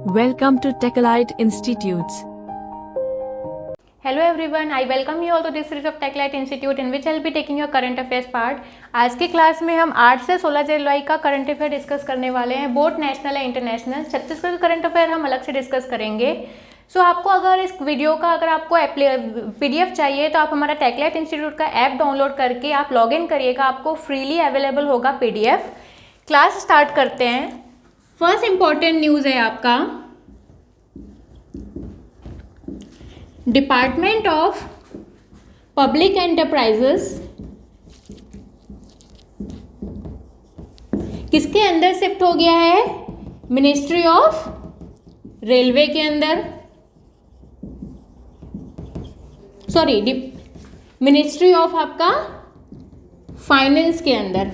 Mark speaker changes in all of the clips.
Speaker 1: Welcome to Techalite Institutes.
Speaker 2: Hello everyone, I welcome you all to this series of Techalite Institute in which I will be taking your current affairs part. आज की class में हम 8 से 16 जुलाई का current affair discuss करने वाले हैं, both national है इंटरनेशनल। छत्तीसगढ़ का करंट अफेयर हम अलग से डिस्कस करेंगे। आपको अगर इस वीडियो का अगर आपको PDF चाहिए तो आप हमारा टेकलाइट इंस्टीट्यूट का ऐप डाउनलोड करके आप लॉग इन करिएगा, आपको फ्रीली अवेलेबल होगा PDF। क्लास स्टार्ट करते हैं। फर्स्ट इंपॉर्टेंट न्यूज़ है आपका, डिपार्टमेंट ऑफ पब्लिक एंटरप्राइजेस किसके अंदर शिफ्ट हो गया है? मिनिस्ट्री ऑफ रेलवे के अंदर, सॉरी मिनिस्ट्री ऑफ आपका फाइनेंस के अंदर।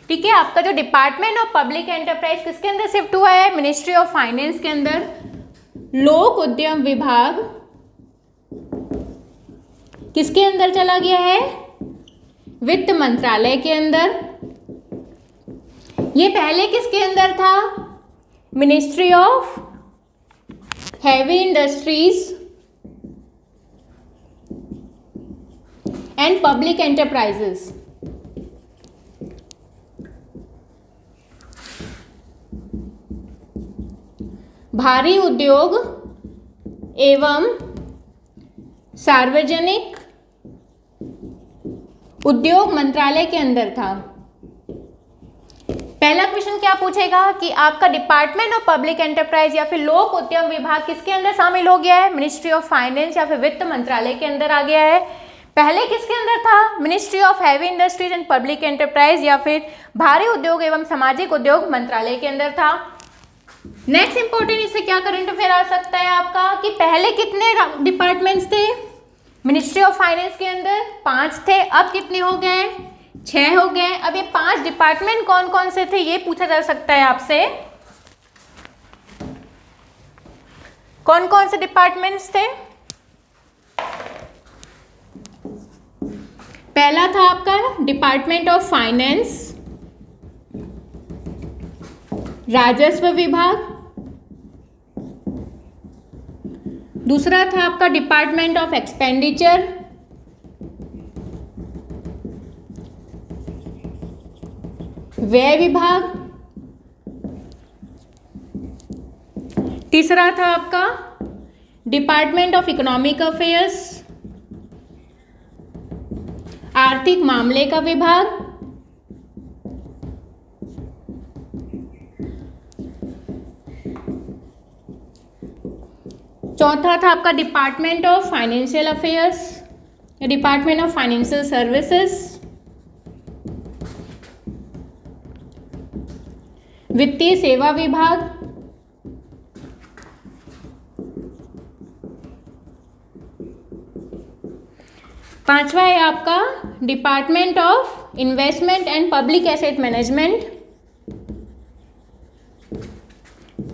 Speaker 2: ठीक है, आपका जो डिपार्टमेंट ऑफ पब्लिक एंटरप्राइज किसके अंदर शिफ्ट हुआ है? मिनिस्ट्री ऑफ फाइनेंस के अंदर। लोक उद्यम विभाग किसके अंदर चला गया है? वित्त मंत्रालय के अंदर। ये पहले किसके अंदर था? Ministry of heavy industries and public enterprises. भारी उद्योग एवं सार्वजनिक उद्योग मंत्रालय के अंदर था। पहला क्वेश्चन क्या पूछेगा कि आपका डिपार्टमेंट ऑफ पब्लिक एंटरप्राइज या फिर लोक उद्यम विभाग किसके अंदर शामिल हो गया है? मिनिस्ट्री ऑफ फाइनेंस या फिर वित्त मंत्रालय के अंदर आ गया है। पहले किसके अंदर था? Ministry of heavy industries and public enterprise या फिर भारी उद्योग एवं सामाजिक उद्योग मंत्रालय के अंदर था। नेक्स्ट इंपॉर्टेंट इससे क्या करंट अफेयर आ सकता है आपका कि पहले कितने डिपार्टमेंट्स थे? मिनिस्ट्री ऑफ फाइनेंस के अंदर 5 थे, अब कितने हो गए? 6 हो गए। अब ये 5 डिपार्टमेंट कौन कौन से थे ये पूछा जा सकता है आपसे। कौन कौन से डिपार्टमेंट्स थे? पहला था आपका डिपार्टमेंट ऑफ फाइनेंस, राजस्व विभाग। दूसरा था आपका डिपार्टमेंट ऑफ एक्सपेंडिचर, व्यय विभाग। तीसरा था आपका डिपार्टमेंट ऑफ इकोनॉमिक अफेयर्स, आर्थिक मामले का विभाग। चौथा था आपका department of financial affairs, department of financial services. वित्तीय सेवा विभाग। पांचवा है आपका department of investment and public asset management,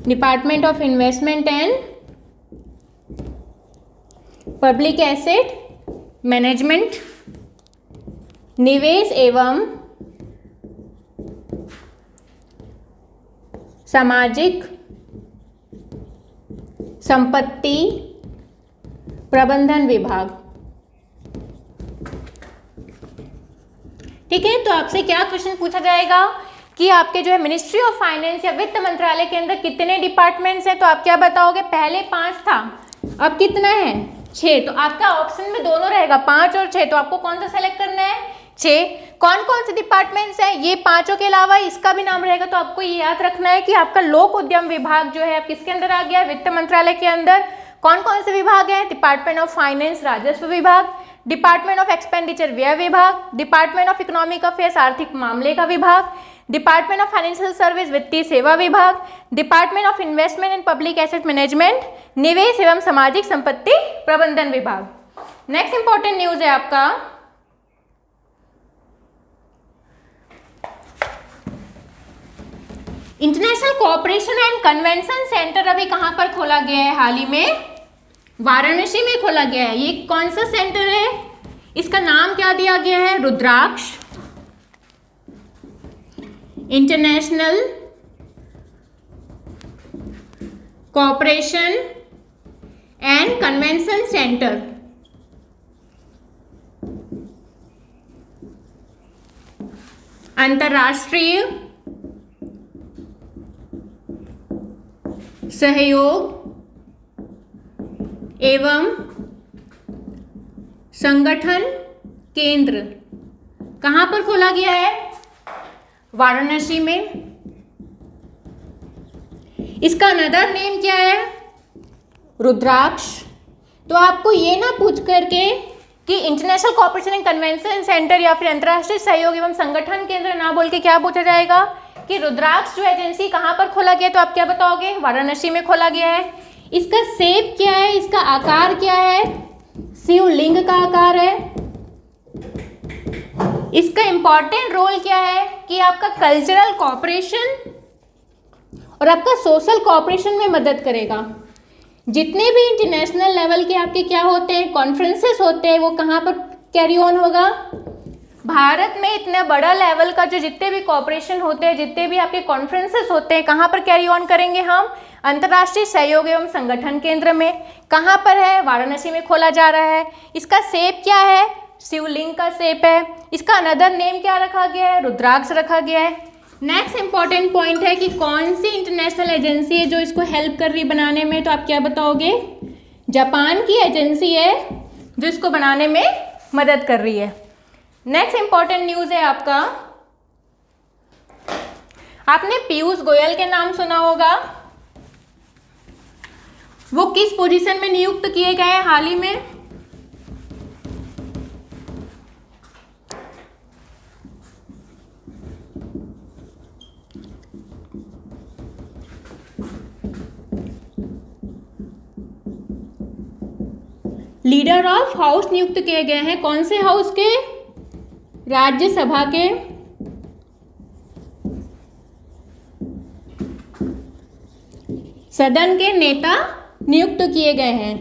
Speaker 2: department of investment and public asset management, निवेश एवं सामाजिक संपत्ति प्रबंधन विभाग। ठीक है, तो आपसे क्या क्वेश्चन पूछा जाएगा कि आपके जो है मिनिस्ट्री ऑफ फाइनेंस या वित्त मंत्रालय के अंदर कितने डिपार्टमेंट्स हैं? तो आप क्या बताओगे? पहले 5 था, अब कितना है? 6। तो आपका ऑप्शन में दोनों रहेगा, 5 और 6। तो आपको कौन सा सेलेक्ट करना है? 6। कौन कौन से डिपार्टमेंट्स हैं? ये 5 के अलावा इसका भी नाम रहेगा। तो आपको ये याद रखना है कि आपका लोक उद्यम विभाग जो है अब किसके अंदर आ गया? वित्त मंत्रालय के अंदर। कौन कौन से विभाग हैं? डिपार्टमेंट ऑफ फाइनेंस राजस्व विभाग, डिपार्टमेंट ऑफ एक्सपेंडिचर व्यय विभाग, डिपार्टमेंट ऑफ इकोनॉमिक अफेयर्स आर्थिक मामले का विभाग, डिपार्टमेंट ऑफ फाइनेंशियल सर्विस वित्तीय सेवा विभाग, department of investment and public asset management निवेश एवं सामाजिक संपत्ति प्रबंधन विभाग। नेक्स्ट इंपॉर्टेंट न्यूज है आपका international cooperation and convention centre अभी कहां पर खोला गया है? हाल ही में वाराणसी में खोला गया है। ये कौन सा सेंटर है? इसका नाम क्या दिया गया है? Rudraksh international cooperation and convention centre. अंतर्राष्ट्रीय सहयोग एवं संगठन केंद्र कहाँ पर खोला गया है? वाराणसी में। इसका अनदर नेम क्या है? रुद्राक्ष। तो आपको ये ना पूछ करके कि international cooperation and convention centre या फिर अंतर्राष्ट्रीय सहयोग एवं संगठन केंद्र ना बोल के क्या पूछा जाएगा कि रुद्राक्ष जो एजेंसी कहाँ पर खोला गया, तो आप क्या बताओगे? वाराणसी में खोला गया है। इसका शेप क्या है? इसका आकार क्या है? शिवलिंग का आकार है। इसका इंपॉर्टेंट रोल क्या है कि आपका कल्चरल कोऑपरेशन और आपका सोशल कोऑपरेशन में मदद करेगा। जितने भी इंटरनेशनल लेवल के आपके क्या होते हैं, कॉन्फ्रेंसेस होते हैं, वो कहाँ पर कैरी ऑन होगा? भारत में इतना बड़ा लेवल का जो जितने भी कोऑपरेशन होते हैं, जितने भी आपके कॉन्फ्रेंसेस होते हैं, कहाँ पर कैरी ऑन करेंगे हम? अंतर्राष्ट्रीय सहयोग एवं संगठन केंद्र में। कहाँ पर है? वाराणसी में खोला जा रहा है। इसका शेप क्या है? शिवलिंग का शेप है। इसका अनदर नेम क्या रखा गया है? रुद्राक्ष रखा गया है। नेक्स्ट इंपॉर्टेंट पॉइंट है कि कौन सी इंटरनेशनल एजेंसी है जो इसको हेल्प कर रही बनाने में, तो आप क्या बताओगे? जापान की एजेंसी है जो इसको बनाने में मदद कर रही है। नेक्स्ट इंपॉर्टेंट न्यूज़ है आपका, आपने पीयूष गोयल के नाम सुना होगा। वो किस पोजीशन में नियुक्त किए गए हाल ही में? लीडर ऑफ हाउस नियुक्त किए गए हैं। कौन से हाउस के? राज्यसभा के। सदन के नेता नियुक्त किए गए हैं।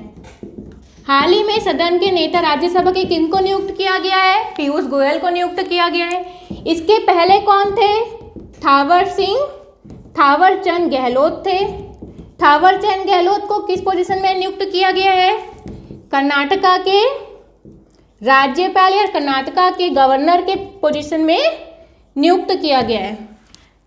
Speaker 2: हाल ही में सदन के नेता राज्यसभा के किनको नियुक्त किया गया है? पीयूष गोयल को नियुक्त किया गया है। इसके पहले कौन थे? थावरचंद गहलोत थे। थावरचंद गहलोत को किस पोजीशन में नियुक्त किया गया है? कर्नाटका के राज्यपाल या कर्नाटका के गवर्नर के पोजीशन में नियुक्त किया गया है।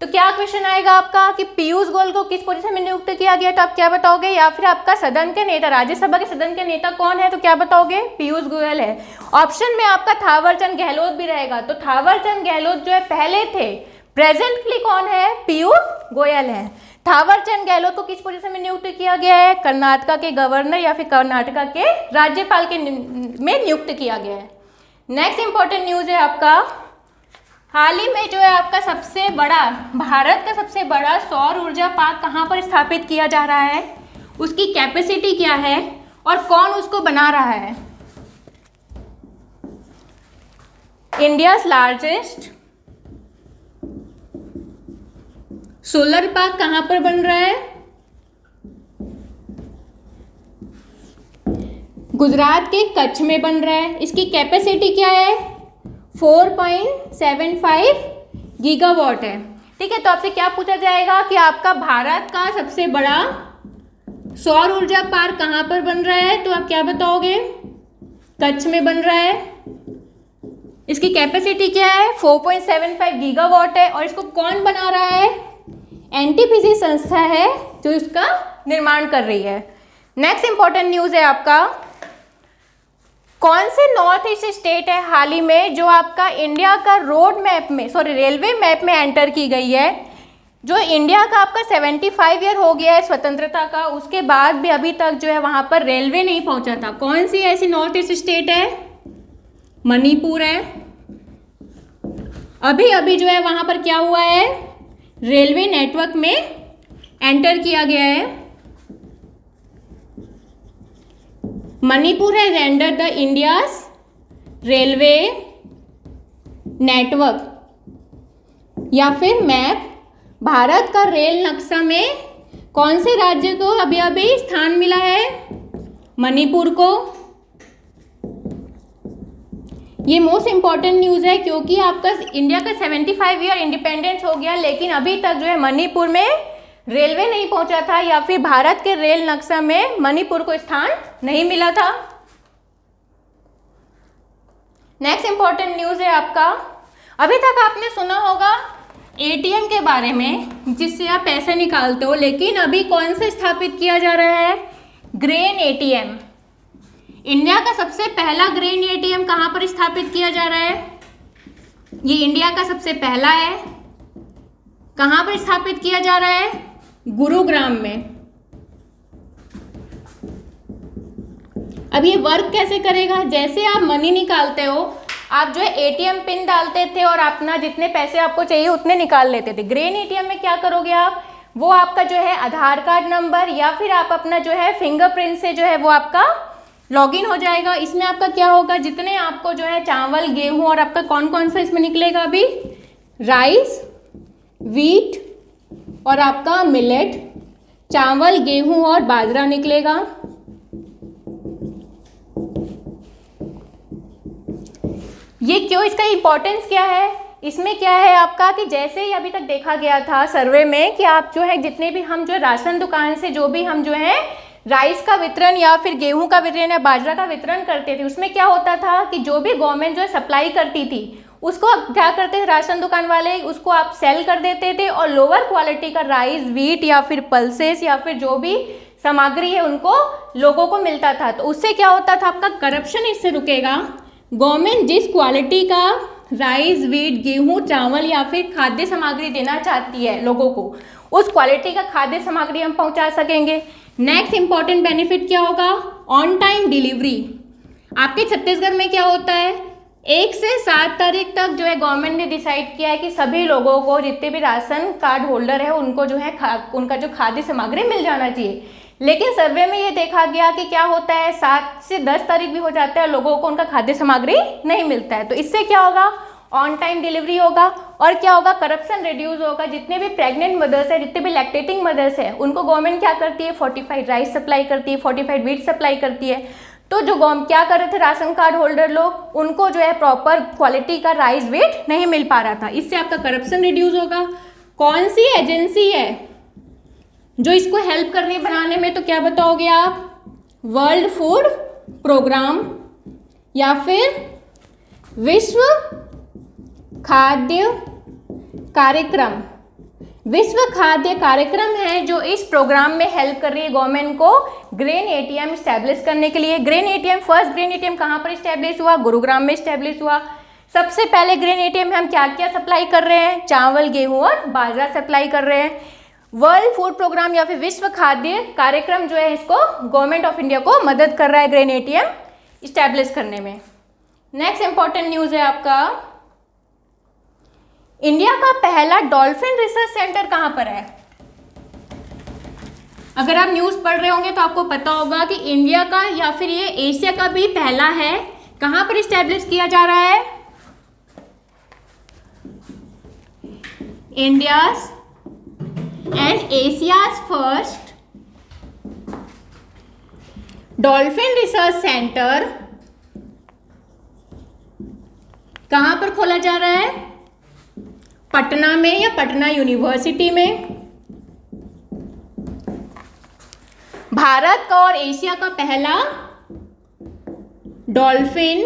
Speaker 2: तो क्या क्वेश्चन आएगा आपका कि पीयूष गोयल को किस पोजीशन में नियुक्त किया गया, तो आप क्या बताओगे? या फिर आपका सदन के नेता, राज्यसभा के सदन के नेता कौन है, तो क्या बताओगे? पीयूष गोयल है। ऑप्शन में आपका थावरचंद गहलोत भी रहेगा। तो थावरचंद गहलोत जो है पहले थे, प्रेजेंटली कौन है? पीयूष गोयल है। थावरचंद गहलोत को किस पोजीशन में नियुक्त किया गया है? कर्नाटका के गवर्नर या फिर कर्नाटका के राज्यपाल के में नियुक्त किया गया है। नेक्स्ट इंपॉर्टेंट न्यूज़ है आपका, हाल ही में जो है आपका सबसे बड़ा, भारत का सबसे बड़ा सौर ऊर्जा पार्क कहाँ पर स्थापित किया जा रहा है, उसकी कैपेसिटी क्या है और कौन उसको बना रहा है? इंडियाज लार्जेस्ट सोलर पार्क कहाँ पर बन रहा है? गुजरात के कच्छ में बन रहा है। इसकी कैपेसिटी क्या है? 4.75 गीगावाट है। ठीक है, तो आपसे क्या पूछा जाएगा कि आपका भारत का सबसे बड़ा सौर ऊर्जा पार्क कहाँ पर बन रहा है, तो आप क्या बताओगे? कच्छ में बन रहा है। इसकी कैपेसिटी क्या है? 4.75 गीगावाट है। और इसको कौन बना रहा है? एनटीपीसी संस्था है जो इसका निर्माण कर रही है। नेक्स्ट इंपॉर्टेंट न्यूज़ है आपका, कौन से नॉर्थ ईस्ट स्टेट है हाल ही में जो आपका इंडिया का रोड मैप में, रेलवे मैप में एंटर की गई है, जो इंडिया का आपका 75 ईयर हो गया है स्वतंत्रता का, उसके बाद भी अभी तक जो है वहाँ पर रेलवे नहीं पहुँचा था। कौन सी ऐसी नॉर्थ ईस्ट स्टेट है? मणिपुर है। अभी अभी जो है वहाँ पर क्या हुआ है? रेलवे नेटवर्क में एंटर किया गया है। Manipur has entered the India's railway network या फिर मैप। भारत का रेल नक्शा में कौन से राज्य को अभी अभी स्थान मिला है? मणिपुर को। ये मोस्ट इम्पॉर्टेंट न्यूज़ है क्योंकि आपका इंडिया का 75 ईयर इंडिपेंडेंस हो गया, लेकिन अभी तक जो है मणिपुर में रेलवे नहीं पहुंचा था या फिर भारत के रेल नक्शा में मणिपुर को स्थान नहीं मिला था। नेक्स्ट इंपॉर्टेंट न्यूज है आपका, अभी तक आपने सुना होगा एटीएम के बारे में जिससे आप पैसे निकालते हो, लेकिन अभी कौन सा स्थापित किया जा रहा है? Grain ATM. इंडिया का सबसे पहला ग्रेन एटीएम कहाँ पर स्थापित किया जा रहा है? ये इंडिया का सबसे पहला है। कहाँ पर स्थापित किया जा रहा है? गुरुग्राम में। अब ये वर्क कैसे करेगा? जैसे आप मनी निकालते हो, आप जो है एटीएम पिन डालते थे और अपना जितने पैसे आपको चाहिए उतने निकाल लेते थे। ग्रेन एटीएम में क्या करोगे आप? वो आपका जो है आधार कार्ड नंबर या फिर आप अपना जो है फिंगरप्रिंट से जो है वो आपका लॉगिन हो जाएगा। इसमें आपका क्या होगा, जितने आपको जो है चावल, गेहूं और आपका कौन कौन सा इसमें निकलेगा अभी? राइस, व्हीट और आपका मिलेट, चावल, गेहूं और बाजरा निकलेगा। ये क्यों, इसका इंपॉर्टेंस क्या है? इसमें क्या है आपका कि जैसे ही अभी तक देखा गया था सर्वे में कि आप जो है जितने भी हम जो राशन दुकान से जो भी हम जो है राइस का वितरण या फिर गेहूं का वितरण या बाजरा का वितरण करते थे, उसमें क्या होता था कि जो भी गवर्नमेंट जो है सप्लाई करती थी उसको क्या करते थे राशन दुकान वाले, उसको आप सेल कर देते थे और लोअर क्वालिटी का राइस, व्हीट या फिर पल्सेस या फिर जो भी सामग्री है उनको लोगों को मिलता था। तो उससे क्या होता था, आपका करप्शन इससे रुकेगा। गवर्नमेंट जिस क्वालिटी का राइस, व्हीट, गेहूं, चावल या फिर खाद्य सामग्री देना चाहती है लोगों को, उस क्वालिटी का खाद्य सामग्री हम पहुंचा सकेंगे। नेक्स्ट इंपॉर्टेंट बेनिफिट क्या होगा? On time delivery. आपके छत्तीसगढ़ में क्या होता है, 1 से 7 तारीख तक जो है गवर्नमेंट ने डिसाइड किया है कि सभी लोगों को, जितने भी राशन कार्ड होल्डर है उनको जो है उनका जो खाद्य सामग्री मिल जाना चाहिए। लेकिन सर्वे में ये देखा गया कि क्या होता है, 7 से 10 तारीख भी हो जाता है, लोगों को उनका खाद्य सामग्री नहीं मिलता है। तो इससे क्या होगा, ऑन टाइम डिलीवरी होगा और क्या होगा, करप्शन रिड्यूस होगा। जितने भी प्रेग्नेंट मदर्स है, जितने भी लैक्टेटिंग मदर्स है, उनको गवर्नमेंट क्या करती है, फोर्टिफाइड राइस सप्लाई करती है, फोर्टिफाइड व्हीट सप्लाई करती है। तो जो क्या कर रहे थे राशन कार्ड होल्डर लोग, उनको जो है प्रॉपर क्वालिटी का राइस, व्हीट नहीं मिल पा रहा था। इससे आपका करप्शन रिड्यूस होगा। कौन सी एजेंसी है जो इसको हेल्प कर रही है बनाने में? तो क्या बताओगे आप? वर्ल्ड फूड प्रोग्राम या फिर विश्व खाद्य कार्यक्रम। विश्व खाद्य कार्यक्रम है जो इस प्रोग्राम में हेल्प कर रही है गवर्नमेंट को ग्रेन एटीएम स्टैब्लिश करने के लिए। Grain ATM, first grain ATM कहाँ पर स्टैब्लिश हुआ? गुरुग्राम में स्टैब्लिश हुआ। सबसे पहले ग्रेन एटीएम में हम क्या क्या सप्लाई कर रहे हैं? चावल, गेहूं और बाजरा सप्लाई कर रहे हैं। वर्ल्ड फूड प्रोग्राम या फिर विश्व खाद्य कार्यक्रम जो है इसको गवर्नमेंट ऑफ इंडिया को मदद कर रहा है ग्रेन एटीएम स्टैब्लिश करने में। नेक्स्ट इंपॉर्टेंट न्यूज है आपका, इंडिया का पहला डॉल्फिन रिसर्च सेंटर कहां पर है? अगर आप न्यूज पढ़ रहे होंगे तो आपको पता होगा कि इंडिया का या फिर ये एशिया का भी पहला है। कहां पर स्टैब्लिश किया जा रहा है? India's and Asia's first dolphin research centre कहां पर खोला जा रहा है? पटना में या पटना यूनिवर्सिटी में। भारत का और एशिया का पहला डॉल्फिन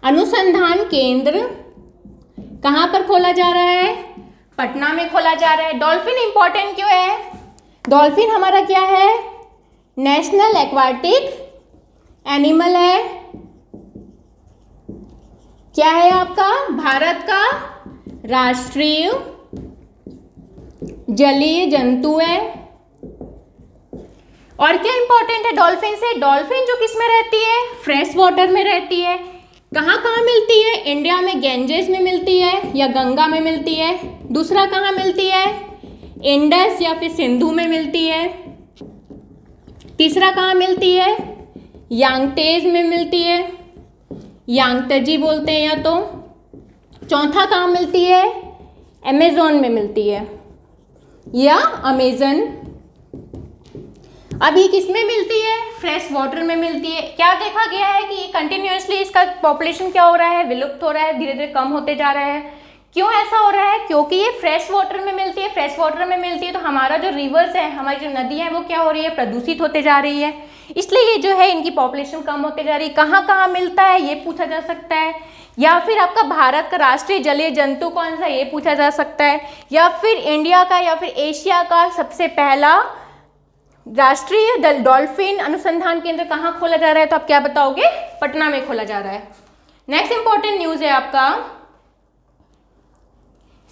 Speaker 2: अनुसंधान केंद्र कहां पर खोला जा रहा है? पटना में खोला जा रहा है। डॉल्फिन इंपॉर्टेंट क्यों है? डॉल्फिन हमारा क्या है? नेशनल एक्वाटिक एनिमल है। क्या है आपका? भारत का राष्ट्रीय जलीय जंतु है। और क्या इंपॉर्टेंट है डॉल्फिन से? डॉल्फिन जो किस में रहती है? फ्रेश वाटर में रहती है। कहाँ कहाँ मिलती है? इंडिया में गैंजेस में मिलती है या गंगा में मिलती है। दूसरा कहाँ मिलती है? इंडस या फिर सिंधु में मिलती है। तीसरा कहाँ मिलती है? यांगतेज में मिलती है, यांगतजी बोलते हैं या तो। चौथा कहाँ मिलती है? अमेज़न में मिलती है या अमेज़न। अब ये किस में मिलती है? फ्रेश वाटर में मिलती है। क्या देखा गया है कि कंटिन्यूअसली इसका पॉपुलेशन क्या हो रहा है? विलुप्त हो रहा है, धीरे धीरे कम होते जा रहा है। क्यों ऐसा हो रहा है? क्योंकि ये फ्रेश वाटर में मिलती है, फ्रेश वाटर में मिलती है तो हमारा जो रिवर्स है, हमारी जो नदी है वो क्या हो रही है? प्रदूषित होते जा रही है। इसलिए ये जो है इनकी पॉपुलेशन कम होते जा रही है। कहाँ कहाँ मिलता है ये पूछा जा सकता है। या फिर आपका भारत का राष्ट्रीय जलीय जंतु कौन सा, ये पूछा जा सकता है। या फिर इंडिया का या फिर एशिया का सबसे पहला राष्ट्रीय डॉल्फिन अनुसंधान केंद्र कहाँ खोला जा रहा है? तो आप क्या बताओगे? पटना में खोला जा रहा है। नेक्स्ट इंपॉर्टेंट न्यूज है आपका,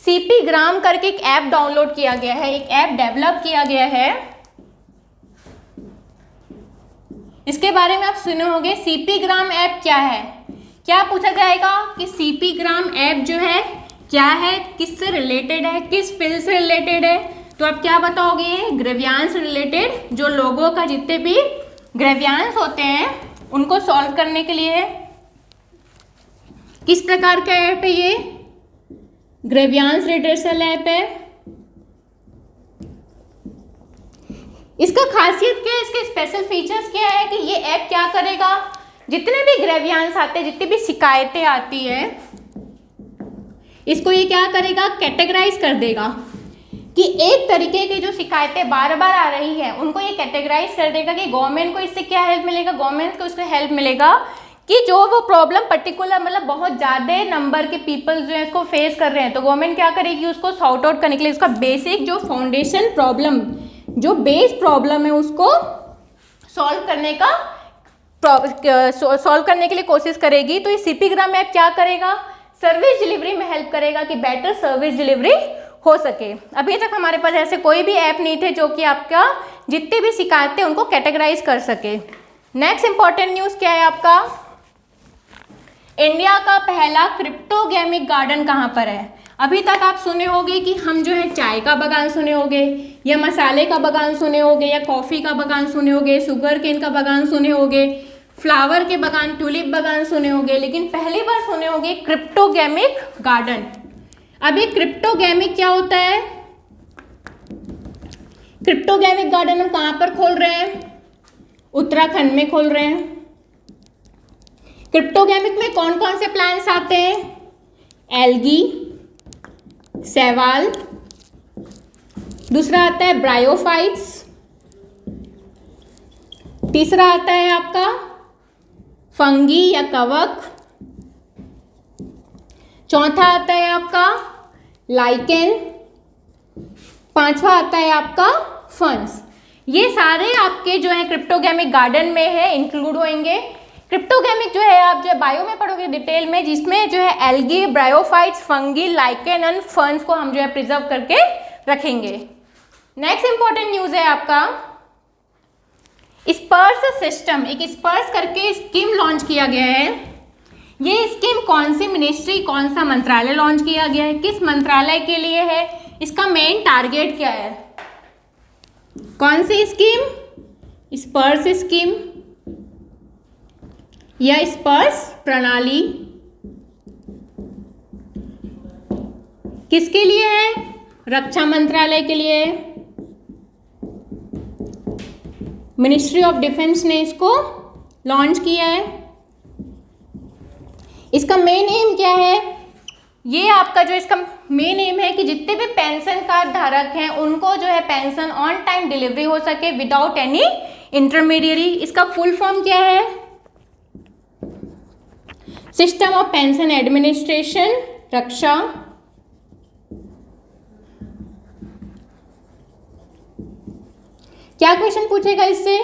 Speaker 2: सीपी ग्राम करके एक ऐप डाउनलोड किया गया है, एक ऐप डेवलप किया गया है। इसके बारे में आप सुने होंगे। सीपी ग्राम ऐप क्या है? क्या पूछा जाएगा कि सीपी ग्राम ऐप जो है क्या है, किससे रिलेटेड है, किस फील्ड से रिलेटेड है? तो आप क्या बताओगे? ग्रेवियांस रिलेटेड, जो लोगों का जितने भी ग्रेवियांस होते हैं उनको सॉल्व करने के लिए। किस प्रकार का ऐप है ये? ग्रेवियांस रिडर्सल ऐप है। इसका खासियत क्या है, इसके स्पेशल फीचर्स क्या है कि ये ऐप क्या करेगा, जितने भी ग्रेवियांस आते हैं, जितनी भी शिकायतें आती है, इसको ये क्या करेगा? कैटेगराइज कर देगा कि एक तरीके की जो शिकायतें बार बार आ रही है उनको ये कैटेगराइज कर देगा कि गवर्नमेंट को इससे क्या हेल्प मिलेगा, गवर्नमेंट को इससे हेल्प मिलेगा कि जो वो प्रॉब्लम पर्टिकुलर मतलब बहुत ज़्यादा नंबर के पीपल जो है इसको फेस कर रहे हैं, तो गवर्नमेंट क्या करेगी? उसको सॉर्ट आउट करने के लिए उसका बेसिक जो फाउंडेशन प्रॉब्लम, जो बेस प्रॉब्लम है उसको सॉल्व करने के लिए कोशिश करेगी। तो ये सीपी ग्राम ऐप क्या करेगा? सर्विस डिलीवरी में हेल्प करेगा कि बेटर सर्विस डिलीवरी हो सके। अभी तक हमारे पास ऐसे कोई भी ऐप नहीं थे जो कि आपका जितनी भी शिकायतें उनको कैटेगराइज कर सके। नेक्स्ट इंपॉर्टेंट न्यूज़ क्या है आपका? इंडिया का पहला क्रिप्टोगेमिक गार्डन कहाँ पर है? अभी तक आप सुने होंगे कि हम जो है चाय का बागान सुने होंगे, या मसाले का बागान सुने होंगे, या कॉफ़ी का बागान सुने होंगे, शुगर केन का बागान सुने होंगे, फ्लावर के बागान, ट्यूलिप बागान सुने होंगे, लेकिन पहली बार सुने होंगे क्रिप्टोगेमिक गार्डन। अब ये क्रिप्टोगेमिक क्या होता है? क्रिप्टोगेमिक गार्डन हम कहाँ पर खोल रहे हैं? उत्तराखंड में खोल रहे हैं। क्रिप्टोगेमिक में कौन कौन से प्लांट्स आते हैं? एल्गी, शैवाल, दूसरा आता है ब्रायोफाइट्स, तीसरा आता है आपका फंगी या कवक, चौथा आता है आपका लाइकेन, पांचवा आता है आपका फंस। ये सारे आपके जो है क्रिप्टोगेमिक गार्डन में है, इंक्लूड होंगे। क्रिप्टोगेमिक जो है आप जो बायो में पढ़ोगे डिटेल में, जिसमें जो है algae, bryophytes, fungi, lichen and फंस को हम जो है प्रिजर्व करके रखेंगे। नेक्स्ट इंपॉर्टेंट न्यूज है आपका, स्पर्श सिस्टम, एक स्पर्श करके स्कीम लॉन्च किया गया है। ये स्कीम कौन सी मिनिस्ट्री, कौन सा मंत्रालय लॉन्च किया गया है, किस मंत्रालय के लिए है, इसका मेन टारगेट क्या है? कौन सी स्कीम? स्पर्श स्कीम या स्पर्श प्रणाली किसके लिए है? रक्षा मंत्रालय के लिए। मिनिस्ट्री ऑफ डिफेंस ने इसको लॉन्च किया है। इसका मेन एम क्या है? ये आपका जो इसका मेन एम है कि जितने भी पेंशन कार्ड धारक हैं उनको जो है पेंशन ऑन टाइम डिलीवरी हो सके विदाउट एनी इंटरमीडियरी। इसका फुल फॉर्म क्या है? सिस्टम ऑफ पेंशन एडमिनिस्ट्रेशन, रक्षा। क्या क्वेश्चन पूछेगा इससे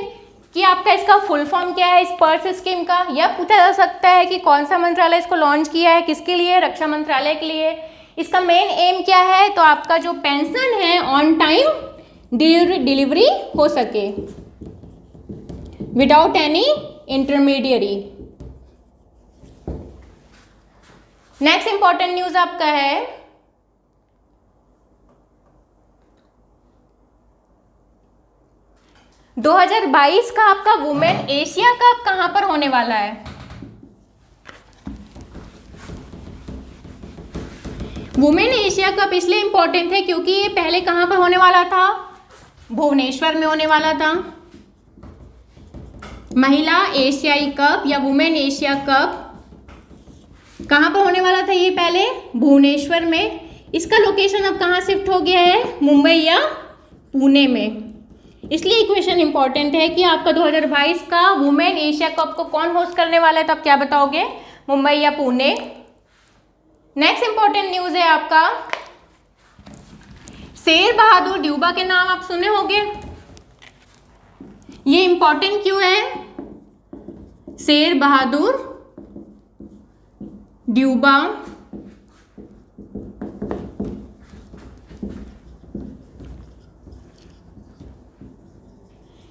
Speaker 2: कि आपका इसका फुल फॉर्म क्या है स्पर्श स्कीम का? यह पूछा जा सकता है कि कौन सा मंत्रालय इसको लॉन्च किया है, किसके लिए? रक्षा मंत्रालय के लिए। इसका मेन एम क्या है? तो आपका जो पेंशन है ऑन टाइम डिलीवरी हो सके without any intermediary. Next important news आपका है, – 2022 का आपका वुमेन एशिया कप कहां पर होने वाला है? वुमेन एशिया कप इसलिए इंपॉर्टेंट है क्योंकि ये पहले कहां पर होने वाला था? भुवनेश्वर में होने वाला था। महिला एशियाई कप या वुमेन एशिया कप कहाँ पर होने वाला था ये पहले? भुवनेश्वर में। इसका लोकेशन अब कहाँ शिफ्ट हो गया है? मुंबई या पुणे में। इसलिए क्वेश्चन इंपॉर्टेंट है कि आपका 2022 का वुमेन एशिया कप को कौन होस्ट करने वाला है, तो आप क्या बताओगे? मुंबई या पुणे। नेक्स्ट इंपॉर्टेंट न्यूज है आपका, शेर बहादुर ड्यूबा के नाम आप सुने होंगे। ये इंपॉर्टेंट क्यों है? शेर बहादुर ड्यूबा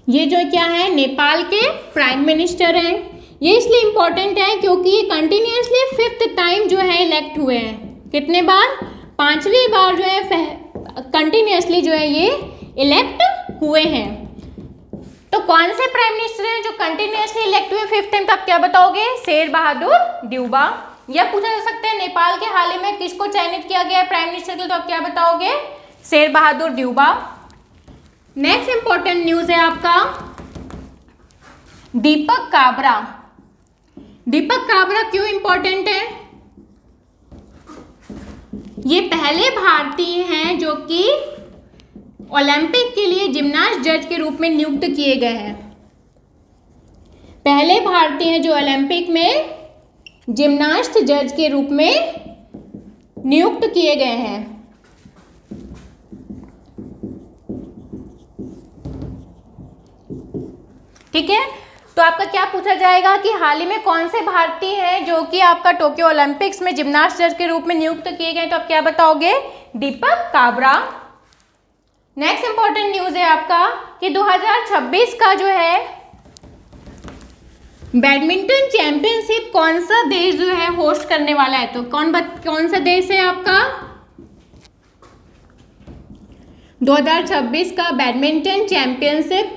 Speaker 2: ये जो क्या है, नेपाल के प्राइम मिनिस्टर हैं। ये इसलिए इंपॉर्टेंट है क्योंकि ये कंटिन्यूसली 5th टाइम जो है इलेक्ट हुए हैं। कितने बार? 5वीं बार जो है कंटिन्यूसली जो है ये इलेक्ट हुए हैं। तो कौन से प्राइम मिनिस्टर हैं जो कंटिन्यूसली इलेक्ट हुए 5th टाइम, तो आप क्या बताओगे? शेर बहादुर ड्यूबा। यह पूछा जा सकता है नेपाल के हाल ही में किसको चयनित किया गया है प्राइम मिनिस्टर के लिए, तो आप क्या बताओगे? Sher Bahadur ड्यूबा। Next important news है आपका, दीपक काबरा। दीपक काबरा क्यों इंपॉर्टेंट है? ये पहले भारतीय हैं जो कि ओलंपिक के लिए जिम्नास्ट जज के रूप में नियुक्त किए गए हैं। पहले भारतीय हैं जो ओलंपिक में जिम्नास्ट जज के रूप में नियुक्त किए गए हैं। ठीक है, तो आपका क्या पूछा जाएगा कि हाल ही में कौन से भारतीय हैं जो कि आपका टोक्यो ओलंपिक्स में जिम्नास्ट जज के रूप में नियुक्त किए गए, तो आप क्या बताओगे? दीपक काबरा। नेक्स्ट इंपॉर्टेंट न्यूज है आपका कि 2026 का जो है बैडमिंटन चैंपियनशिप कौन सा देश जो है होस्ट करने वाला है, तो कौन सा देश है आपका? 2026 का बैडमिंटन चैंपियनशिप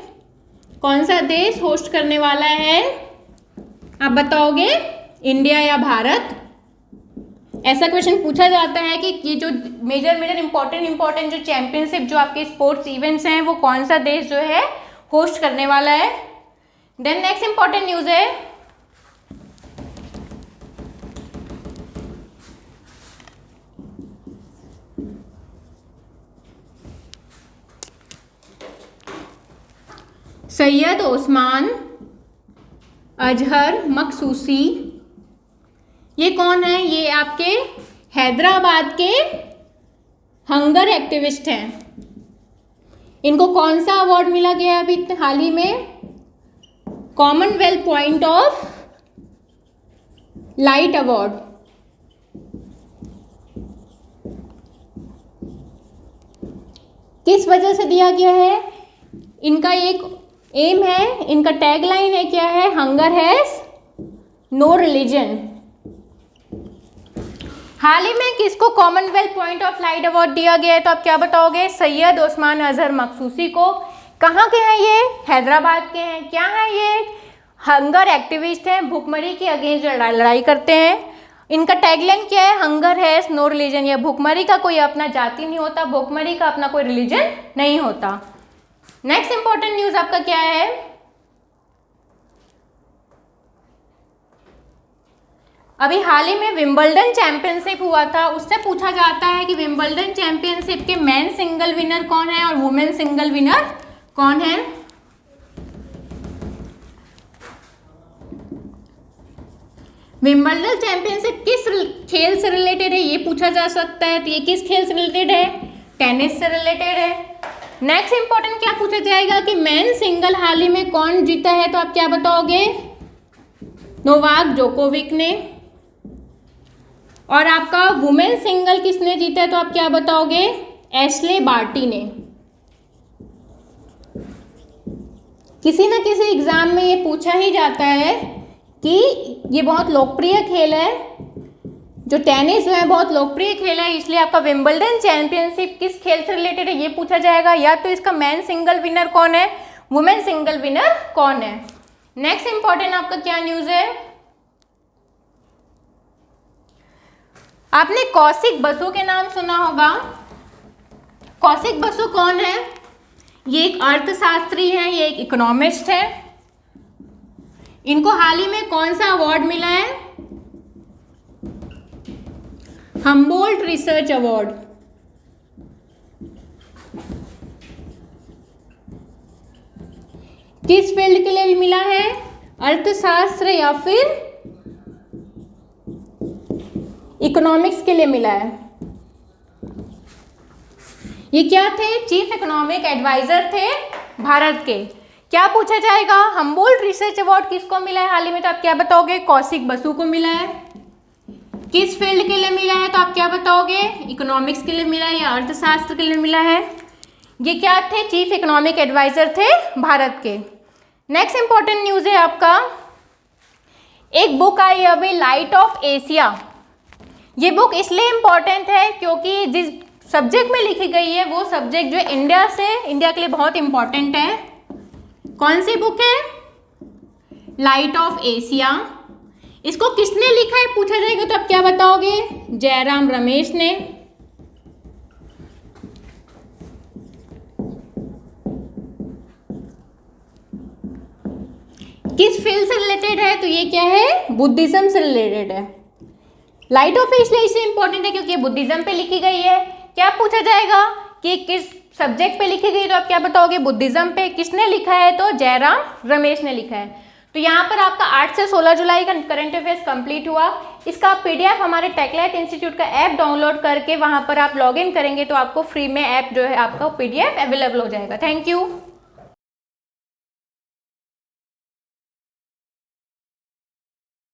Speaker 2: कौन सा देश होस्ट करने वाला है, आप बताओगे? इंडिया या भारत? ऐसा क्वेश्चन पूछा जाता है कि ये जो मेजर इंपॉर्टेंट जो चैंपियनशिप जो आपके स्पोर्ट्स इवेंट्स हैं वो कौन सा देश जो है होस्ट करने वाला है। देन नेक्स्ट इंपॉर्टेंट न्यूज है, सैयद ओस्मान अजहर मखसूसी। ये कौन है? ये आपके हैदराबाद के हंगर एक्टिविस्ट हैं। इनको कौन सा अवार्ड मिला गया अभी हाल ही में? Commonwealth point of light award. किस वजह से दिया गया है? इनका एक एम है, इनका टैगलाइन है, क्या है? Hunger has no religion. हाल ही में किसको commonwealth point of light award दिया गया है, तो आप क्या बताओगे? सैयद ओस्मान अजहर मखसूसी को। कहाँ के हैं ये? हैदराबाद के हैं। क्या है ये? हंगर एक्टिविस्ट हैं, भूखमरी के अगेंस्ट लड़ाई करते हैं। इनका टैगलाइन क्या है? Hunger has no religion. या भूखमरी का कोई अपना जाति नहीं होता, भूखमरी का अपना कोई रिलीजन नहीं होता। नेक्स्ट इंपॉर्टेंट न्यूज आपका क्या है? अभी हाल ही में विंबलडन चैंपियनशिप हुआ था, उससे पूछा जाता है कि विंबलडन चैंपियनशिप के मेन सिंगल विनर कौन है और वुमेन सिंगल विनर कौन है। विंबलडन चैंपियनशिप किस खेल से रिलेटेड है, ये पूछा जा सकता है। तो ये किस खेल से रिलेटेड है? टेनिस से रिलेटेड है। नेक्स्ट इंपॉर्टेंट क्या पूछा जाएगा कि मेन सिंगल हाल ही में कौन जीता है, तो आप क्या बताओगे? नोवाक जोकोविक ने। और आपका वुमेन सिंगल किसने जीता है, तो आप क्या बताओगे? एशले बार्टी ने। किसी ना किसी एग्जाम में ये पूछा ही जाता है कि ये बहुत लोकप्रिय खेल है, जो टेनिस जो है बहुत लोकप्रिय खेल है, इसलिए आपका विंबलडन चैंपियनशिप किस खेल से रिलेटेड है ये पूछा जाएगा। या तो इसका मेन सिंगल विनर कौन है, वुमेन सिंगल विनर कौन है। नेक्स्ट इंपॉर्टेंट आपका क्या न्यूज है? आपने कौशिक बसु के नाम सुना होगा। कौशिक बसु कौन है? ये एक अर्थशास्त्री हैं, ये एक इकोनॉमिस्ट है। इनको हाल ही में कौन सा अवार्ड मिला है? हम्बोल्ट रिसर्च अवार्ड, किस फील्ड के लिए मिला है? अर्थशास्त्र या फिर इकोनॉमिक्स के लिए मिला है। ये क्या थे? चीफ इकोनॉमिक एडवाइजर थे भारत के। क्या पूछा जाएगा? हम्बोल्ट रिसर्च अवार्ड किसको मिला है हाल ही में? तो आप क्या बताओगे? कौशिक बसु को मिला है। किस फील्ड के लिए मिला है? तो आप क्या बताओगे? इकोनॉमिक्स के लिए मिला है या अर्थशास्त्र के लिए मिला है? ये क्या थे? चीफ इकोनॉमिक एडवाइजर थे भारत के। नेक्स्ट इंपॉर्टेंट न्यूज है आपका, एक बुक आई अभी, लाइट ऑफ एशिया। ये बुक इसलिए इम्पॉर्टेंट है क्योंकि जिस सब्जेक्ट में लिखी गई है वो सब्जेक्ट जो है इंडिया के लिए बहुत इम्पॉर्टेंट है। कौन सी बुक है? Light of Asia. इसको किसने लिखा है पूछा जाएगा तो आप क्या बताओगे? जयराम रमेश ने। किस फील्ड से रिलेटेड है? तो ये क्या है? बुद्धिज्म से रिलेटेड है। लाइट ऑफ एशिया इसलिए इंपॉर्टेंट है क्योंकि ये बुद्धिज्म पे लिखी गई है। क्या पूछा जाएगा कि किस सब्जेक्ट पे लिखी गई? तो आप क्या बताओगे? बुद्धिज्म पे। किसने लिखा है? तो जयराम रमेश ने लिखा है। तो यहाँ पर आपका 8 से 16 जुलाई का करंट अफेयर्स कंप्लीट हुआ। इसका पीडीएफ हमारे टेकलाइट इंस्टीट्यूट का ऐप डाउनलोड करके वहाँ पर आप लॉगिन करेंगे तो आपको फ्री में ऐप जो है आपका पीडीएफ अवेलेबल हो जाएगा। Thank you.